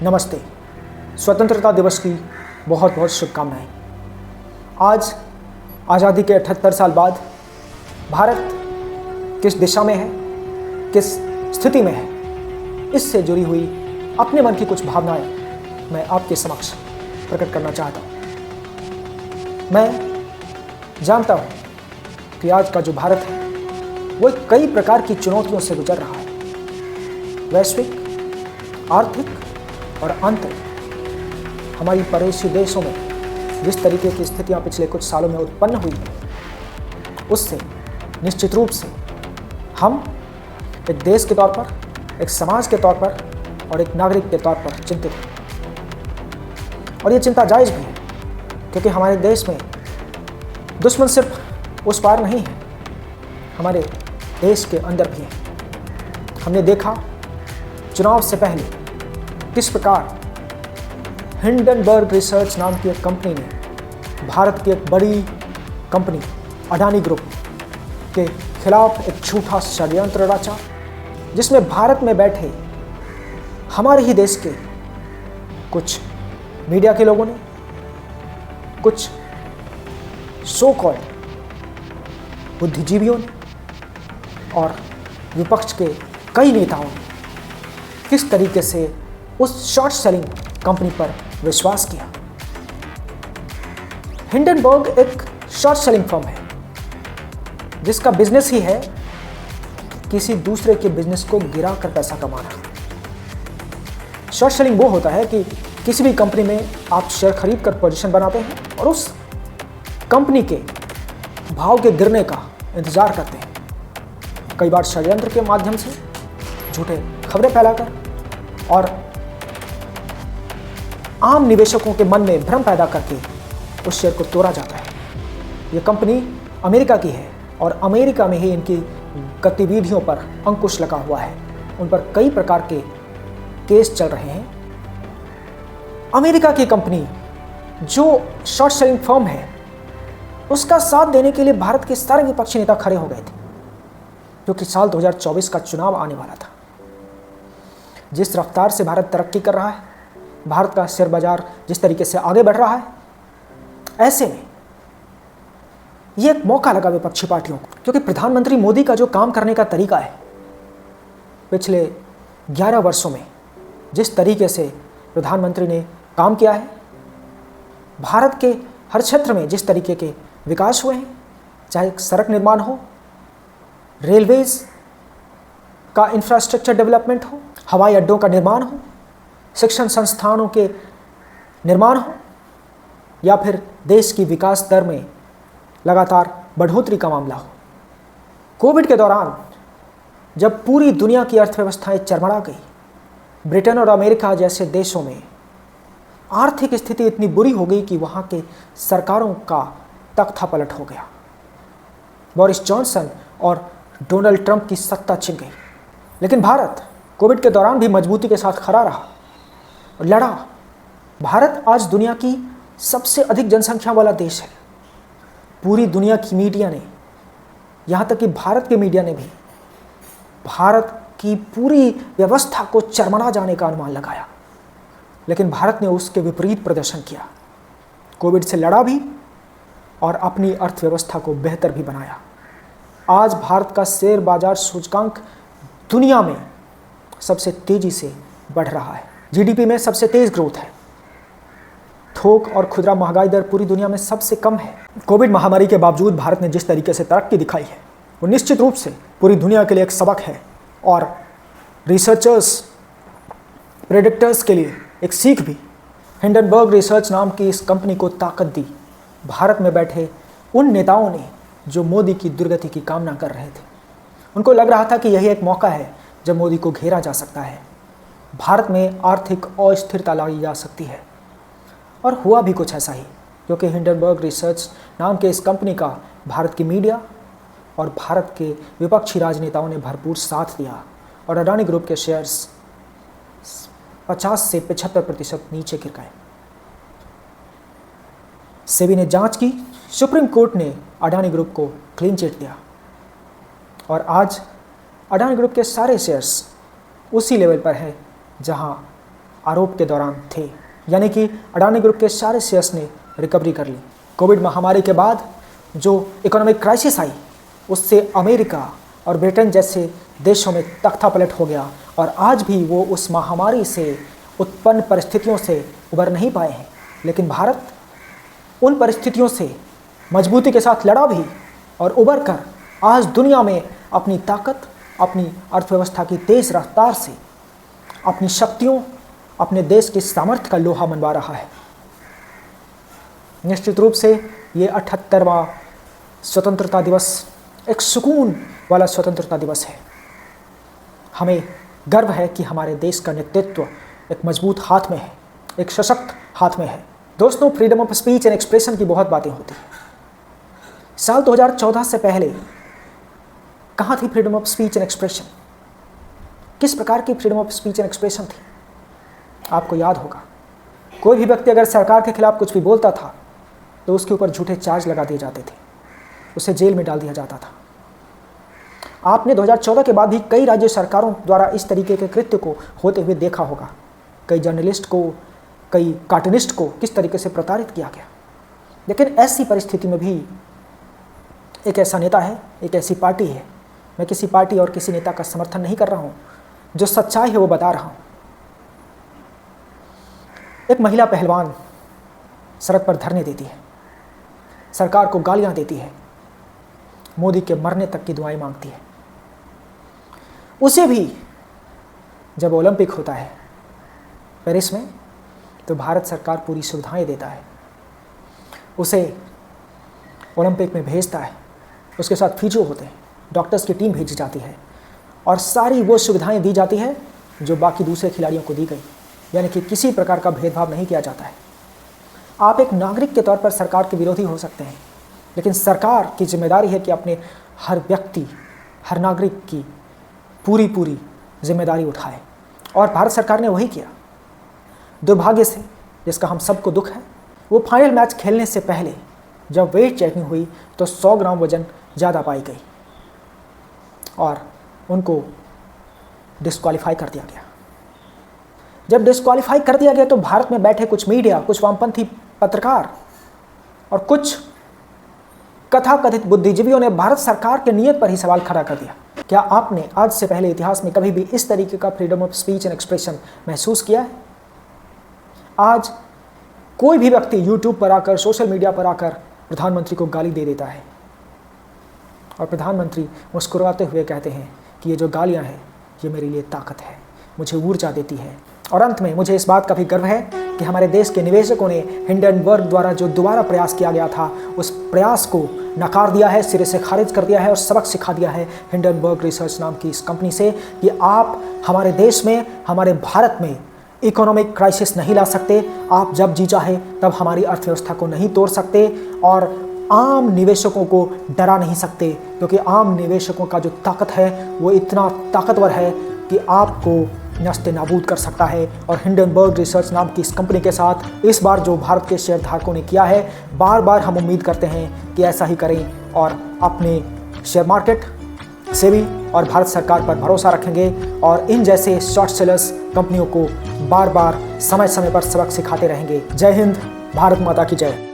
नमस्ते। स्वतंत्रता दिवस की बहुत बहुत शुभकामनाएं। आज आज़ादी के 78 साल बाद भारत किस दिशा में है, किस स्थिति में है, इससे जुड़ी हुई अपने मन की कुछ भावनाएं मैं आपके समक्ष प्रकट करना चाहता हूँ। मैं जानता हूँ कि आज का जो भारत है वो कई प्रकार की चुनौतियों से गुजर रहा है। वैश्विक, आर्थिक और आंतरिक। हमारी पड़ोसी देशों में जिस तरीके की स्थितियां पिछले कुछ सालों में उत्पन्न हुई हैं, उससे निश्चित रूप से हम एक देश के तौर पर, एक समाज के तौर पर और एक नागरिक के तौर पर चिंतित हैं। और ये चिंता जायज़ भी है, क्योंकि हमारे देश में दुश्मन सिर्फ उस पार नहीं है, हमारे देश के अंदर भी है। हमने देखा चुनाव से पहले किस प्रकार हिंडनबर्ग रिसर्च नाम की एक कंपनी ने भारत की एक बड़ी कंपनी अडानी ग्रुप के खिलाफ एक झूठा षड्यंत्र रचा, जिसमें भारत में बैठे हमारे ही देश के कुछ मीडिया के लोगों ने, कुछ सो कॉल्ड बुद्धिजीवियों ने और विपक्ष के कई नेताओं ने किस तरीके से उस शॉर्ट सेलिंग कंपनी पर विश्वास किया। हिंडनबर्ग एक शॉर्ट सेलिंग फर्म है जिसका बिजनेस ही है किसी दूसरे के बिजनेस को गिरा कर पैसा कमाना। शॉर्ट सेलिंग वो होता है कि किसी भी कंपनी में आप शेयर खरीद कर पोजीशन बनाते हैं और उस कंपनी के भाव के गिरने का इंतजार करते हैं, कई बार षड्यंत्र के माध्यम से, झूठे खबरें फैलाकर और आम निवेशकों के मन में भ्रम पैदा करके उस शेयर को तोड़ा जाता है। ये कंपनी अमेरिका की है और अमेरिका में ही इनकी गतिविधियों पर अंकुश लगा हुआ है। उन पर कई प्रकार के केस चल रहे हैं। अमेरिका की कंपनी जो शॉर्ट सेलिंग फर्म है, उसका साथ देने के लिए भारत के सारे विपक्षी नेता खड़े हो गए थे, क्योंकि साल 2024 का चुनाव आने वाला था। जिस रफ्तार से भारत तरक्की कर रहा है, भारत का शेयर बाजार जिस तरीके से आगे बढ़ रहा है, ऐसे में यह एक मौका लगा विपक्षी पार्टियों को, क्योंकि प्रधानमंत्री मोदी का जो काम करने का तरीका है, पिछले 11 वर्षों में जिस तरीके से प्रधानमंत्री ने काम किया है, भारत के हर क्षेत्र में जिस तरीके के विकास हुए हैं, चाहे सड़क निर्माण हो, रेलवेज का इंफ्रास्ट्रक्चर डेवलपमेंट हो, हवाई अड्डों का निर्माण हो, शिक्षण संस्थानों के निर्माण हो, या फिर देश की विकास दर में लगातार बढ़ोतरी का मामला हो। कोविड के दौरान जब पूरी दुनिया की अर्थव्यवस्थाएं चरमरा गई, ब्रिटेन और अमेरिका जैसे देशों में आर्थिक स्थिति इतनी बुरी हो गई कि वहाँ के सरकारों का तख्ता पलट हो गया। बोरिस जॉनसन और डोनाल्ड ट्रंप की सत्ता छिन गई, लेकिन भारत कोविड के दौरान भी मजबूती के साथ खड़ा रहा और लड़ा। भारत आज दुनिया की सबसे अधिक जनसंख्या वाला देश है। पूरी दुनिया की मीडिया ने, यहाँ तक कि भारत के मीडिया ने भी भारत की पूरी व्यवस्था को चरमरा जाने का अनुमान लगाया, लेकिन भारत ने उसके विपरीत प्रदर्शन किया। कोविड से लड़ा भी और अपनी अर्थव्यवस्था को बेहतर भी बनाया। आज भारत का शेयर बाजार सूचकांक दुनिया में सबसे तेजी से बढ़ रहा है। जीडीपी में सबसे तेज ग्रोथ है। थोक और खुदरा महंगाई दर पूरी दुनिया में सबसे कम है। कोविड महामारी के बावजूद भारत ने जिस तरीके से तरक्की दिखाई है, वो निश्चित रूप से पूरी दुनिया के लिए एक सबक है और रिसर्चर्स, प्रेडिक्टर्स के लिए एक सीख भी। हिंडनबर्ग रिसर्च नाम की इस कंपनी को ताकत दी भारत में बैठे उन नेताओं ने जो मोदी की दुर्गति की कामना कर रहे थे। उनको लग रहा था कि यही एक मौका है जब मोदी को घेरा जा सकता है, भारत में आर्थिक अस्थिरता लाई जा सकती है। और हुआ भी कुछ ऐसा ही, क्योंकि हिंडनबर्ग रिसर्च नाम के इस कंपनी का भारत की मीडिया और भारत के विपक्षी राजनेताओं ने भरपूर साथ दिया और अडानी ग्रुप के शेयर्स 50 से 75% नीचे गिर गए। सेबी ने जांच की, सुप्रीम कोर्ट ने अडानी ग्रुप को क्लीन चिट दिया और आज अडानी ग्रुप के सारे शेयर्स उसी लेवल पर हैं जहां आरोप के दौरान थे, यानी कि अडानी ग्रुप के सारे शेयर्स ने रिकवरी कर ली। कोविड महामारी के बाद जो इकोनॉमिक क्राइसिस आई, उससे अमेरिका और ब्रिटेन जैसे देशों में तख्तापलट हो गया और आज भी वो उस महामारी से उत्पन्न परिस्थितियों से उबर नहीं पाए हैं। लेकिन भारत उन परिस्थितियों से मजबूती के साथ लड़ा भी और उबर कर आज दुनिया में अपनी ताकत, अपनी अर्थव्यवस्था की तेज़ रफ्तार से अपनी शक्तियों, अपने देश की सामर्थ्य का लोहा मनवा रहा है। निश्चित रूप से ये 78वां स्वतंत्रता दिवस एक सुकून वाला स्वतंत्रता दिवस है। हमें गर्व है कि हमारे देश का नेतृत्व एक मजबूत हाथ में है, एक सशक्त हाथ में है। दोस्तों, freedom of speech and expression की बहुत बातें होती हैं। साल 2014 से पहले कहाँ थी freedom of speech and expression? किस प्रकार की freedom of speech and expression थी? आपको याद होगा, कोई भी व्यक्ति अगर सरकार के खिलाफ कुछ भी बोलता था तो उसके ऊपर झूठे चार्ज लगा दिए जाते थे, उसे जेल में डाल दिया जाता था। आपने 2014 के बाद भी कई राज्य सरकारों द्वारा इस तरीके के कृत्य को होते हुए देखा होगा। कई जर्नलिस्ट को, कई कार्टूनिस्ट को किस तरीके से प्रताड़ित किया गया। लेकिन ऐसी परिस्थिति में भी एक ऐसा नेता है, एक ऐसी पार्टी है, मैं किसी पार्टी और किसी नेता का समर्थन नहीं कर रहा हूँ, जो सच्चाई है वो बता रहा हूँ। एक महिला पहलवान सड़क पर धरने देती है, सरकार को गालियाँ देती है, मोदी के मरने तक की दुआएं मांगती है। उसे भी जब ओलंपिक होता है पेरिस में, तो भारत सरकार पूरी सुविधाएं देता है, उसे ओलंपिक में भेजता है, उसके साथ फिजियो होते हैं, डॉक्टर्स की टीम भेजी जाती है और सारी वो सुविधाएं दी जाती है जो बाकी दूसरे खिलाड़ियों को दी गई, यानी कि किसी प्रकार का भेदभाव नहीं किया जाता है। आप एक नागरिक के तौर पर सरकार के विरोधी हो सकते हैं, लेकिन सरकार की जिम्मेदारी है कि अपने हर व्यक्ति, हर नागरिक की पूरी जिम्मेदारी उठाए, और भारत सरकार ने वही किया। दुर्भाग्य से, जिसका हम सबको दुख है, वो फाइनल मैच खेलने से पहले जब वेट चेकिंग हुई तो 100 ग्राम वजन ज़्यादा पाई गई और उनको डिस्क्वालीफाई कर दिया गया। जब डिस्क्वालीफाई कर दिया गया तो भारत में बैठे कुछ मीडिया, कुछ वामपंथी पत्रकार और कुछ कथाकथित बुद्धिजीवियों ने भारत सरकार के नियत पर ही सवाल खड़ा कर दिया। क्या आपने आज से पहले इतिहास में कभी भी इस तरीके का freedom of speech and expression महसूस किया है? आज कोई भी व्यक्ति यूट्यूब पर आकर, सोशल मीडिया पर आकर प्रधानमंत्री को गाली दे देता है और प्रधानमंत्री मुस्कुराते हुए कहते हैं कि ये जो गालियां हैं ये मेरे लिए ताकत है, मुझे ऊर्जा देती है। और अंत में मुझे इस बात का भी गर्व है कि हमारे देश के निवेशकों ने हिंडनबर्ग द्वारा जो दोबारा प्रयास किया गया था, उस प्रयास को नकार दिया है, सिरे से खारिज कर दिया है और सबक सिखा दिया है हिंडनबर्ग रिसर्च नाम की इस कंपनी से कि आप हमारे देश में, हमारे भारत में इकोनॉमिक क्राइसिस नहीं ला सकते। आप जब जी चाहे तब हमारी अर्थव्यवस्था को नहीं तोड़ सकते और आम निवेशकों को डरा नहीं सकते, क्योंकि आम निवेशकों का जो ताकत है वो इतना ताकतवर है कि आपको नस्ते नाबूद कर सकता है। और हिंडनबर्ग रिसर्च नाम की इस कंपनी के साथ इस बार जो भारत के शेयर धारकों ने किया है, बार बार हम उम्मीद करते हैं कि ऐसा ही करें और अपने शेयर मार्केट से भी और भारत सरकार पर भरोसा रखेंगे और इन जैसे शॉर्ट सेलर्स कंपनियों को बार बार समय समय पर सबक सिखाते रहेंगे। जय हिंद, भारत माता की जय।